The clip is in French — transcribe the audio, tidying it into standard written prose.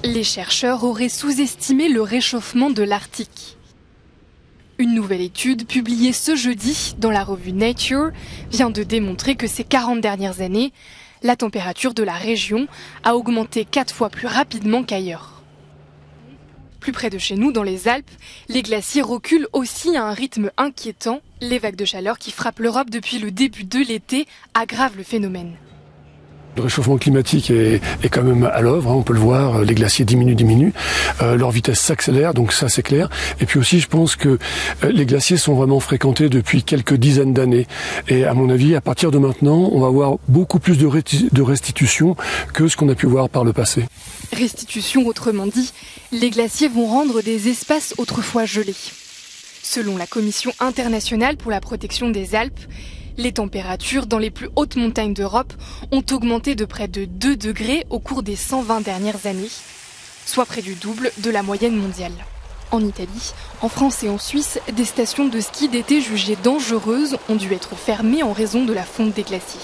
Les chercheurs auraient sous-estimé le réchauffement de l'Arctique. Une nouvelle étude publiée ce jeudi dans la revue Nature vient de démontrer que ces 40 dernières années, la température de la région a augmenté 4 fois plus rapidement qu'ailleurs. Plus près de chez nous, dans les Alpes, les glaciers reculent aussi à un rythme inquiétant. Les vagues de chaleur qui frappent l'Europe depuis le début de l'été aggravent le phénomène. Le réchauffement climatique est quand même à l'œuvre, on peut le voir, les glaciers diminuent, leur vitesse s'accélère, donc ça c'est clair. Et puis aussi je pense que les glaciers sont vraiment fréquentés depuis quelques dizaines d'années. Et à mon avis, à partir de maintenant, on va avoir beaucoup plus de restitution que ce qu'on a pu voir par le passé. Restitution, autrement dit, les glaciers vont rendre des espaces autrefois gelés. Selon la Commission internationale pour la protection des Alpes, les températures dans les plus hautes montagnes d'Europe ont augmenté de près de 2 degrés au cours des 120 dernières années, soit près du double de la moyenne mondiale. En Italie, en France et en Suisse, des stations de ski d'été jugées dangereuses ont dû être fermées en raison de la fonte des glaciers.